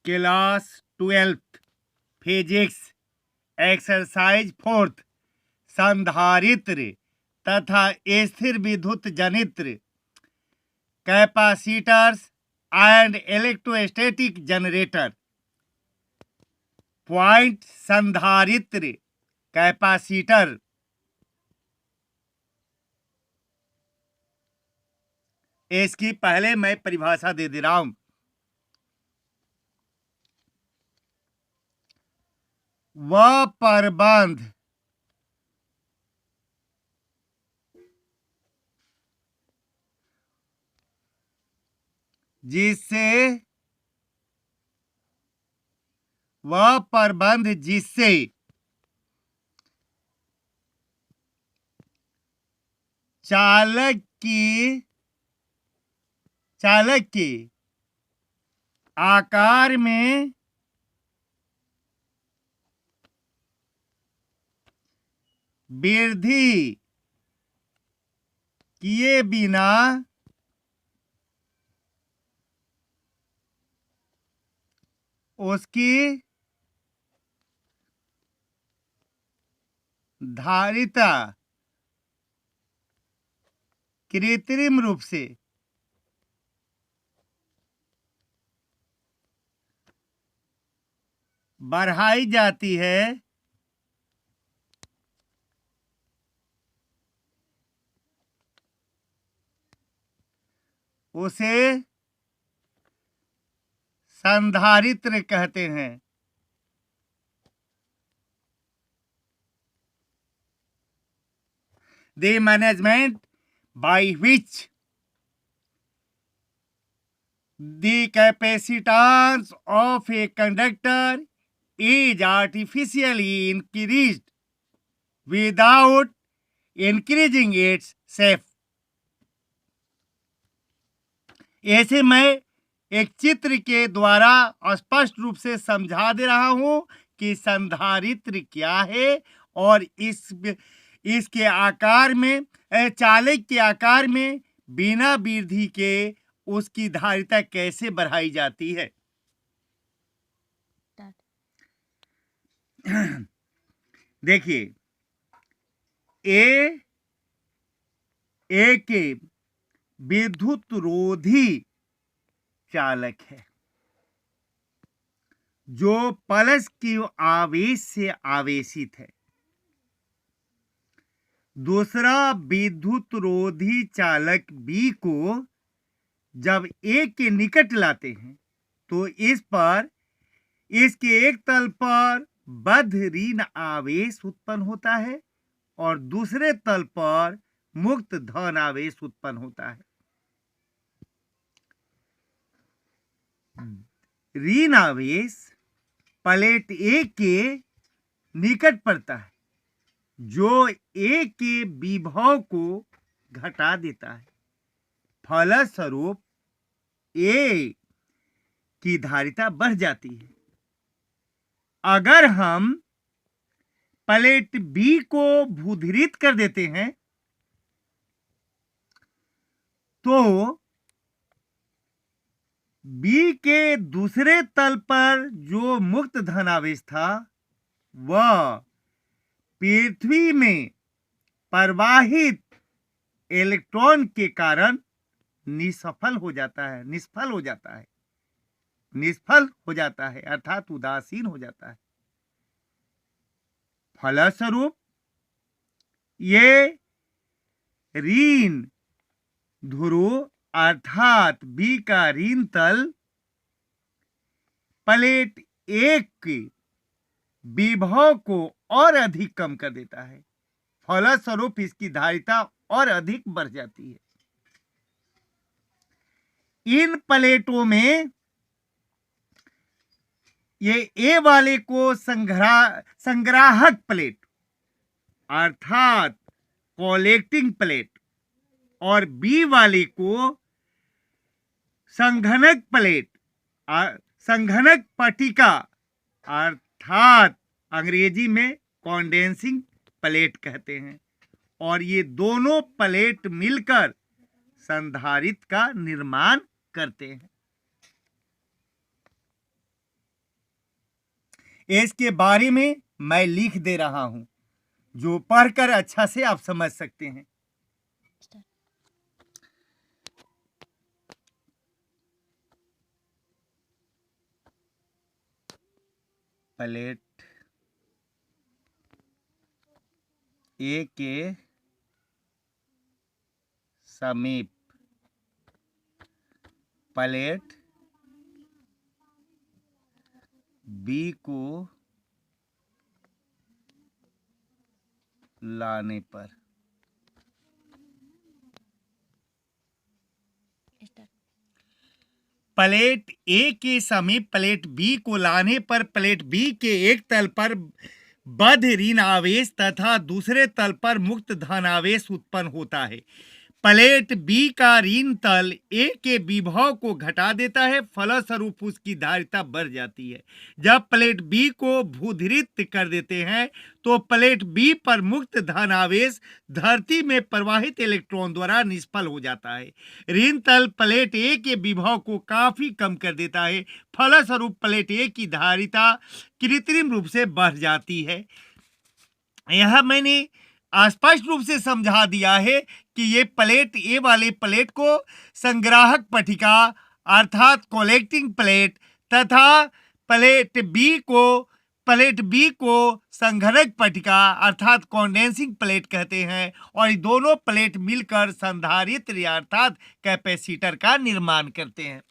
Class 12th physics exercise 4th संधारित्र तथा स्थिर विद्युत जनित्र capacitors and electrostatic generator. Point संधारित्र कैपेसिटर इसकी पहले मैं परिभाषा दे रहा हूं। वह प्रबंध जिससे चालक के आकार में वृद्धि किए बिना उसकी धारिता कृत्रिम रूप से बढ़ाई जाती है, उसे संधारित्र कहते हैं। The management by which the capacitance of a conductor is artificially increased without increasing its shape। ऐसे मैं एक चित्र के द्वारा स्पष्ट रूप से समझा दे रहा हूं कि संधारित्र क्या है और इसके आकार में चालक के आकार में बिना वृद्धि के उसकी धारिता कैसे बढ़ाई जाती है। देखिए, एक विद्युत रोधी चालक है जो प्लस Q आवेश से आवेशित है। दूसरा विद्युत रोधी चालक B को जब A के निकट लाते हैं तो इस पर इसके एक तल पर बद्ध ऋण आवेश उत्पन्न होता है और दूसरे तल पर मुक्त धन आवेश उत्पन्न होता है। ऋण आवेश प्लेट A के निकट पड़ता है जो A के विभव को घटा देता है। फलस्वरूप A की धारिता बढ़ जाती है। अगर हम प्लेट B को भूधृत कर देते हैं तो B के दूसरे तल पर जो मुक्त धनावेश था वह पृथ्वी में प्रवाहित इलेक्ट्रॉन के कारण निष्फल हो जाता है अर्थात उदासीन हो जाता है। फलस्वरूप ये ऋण ध्रुव अर्थात B का ऋण तल प्लेट A के विभव को और अधिक कम कर देता है। फलस्वरूप इसकी धारिता और अधिक बढ़ जाती है। इन प्लेटों में ये A वाले को संग्राहक प्लेट अर्थात कलेक्टिंग प्लेट और B वाले को संघनक प्लेट संघनक पट्टिका अर्थात अंग्रेजी में कंडेंसिंग प्लेट कहते हैं और ये दोनों प्लेट मिलकर संधारित्र का निर्माण करते हैं। इसके बारे में मैं लिख दे रहा हूं, जो पढ़कर अच्छा से आप समझ सकते हैं। प्लेट ए के समीप प्लेट बी को लाने पर प्लेट ए के समीप प्लेट बी को लाने पर प्लेट बी के एक तल पर बद्ध ऋण आवेश तथा दूसरे तल पर मुक्त धनावेश उत्पन्न होता है। प्लेट बी का ऋण तल ए के विभव को घटा देता है, फलस्वरूप उसकी धारिता बढ़ जाती है। जब प्लेट बी को भूधृत कर देते हैं तो प्लेट बी पर मुक्त धनावेश धरती में प्रवाहित इलेक्ट्रॉन द्वारा निष्फल हो जाता है। ऋण तल प्लेट ए के विभव को काफी कम कर देता है, फलस्वरूप प्लेट ए की धारिता कृत्रिम रूप से बढ़ जाती है। यह मैंने स्पष्ट रूप से समझा दिया है कि ये प्लेट ए वाले प्लेट को संग्राहक पट्टिका अर्थात कलेक्टिंग प्लेट तथा प्लेट बी को संघनक पट्टिका अर्थात कंडेंसिंग प्लेट कहते हैं, और ये दोनों प्लेट मिलकर संधारित्र अर्थात कैपेसिटर का निर्माण करते हैं।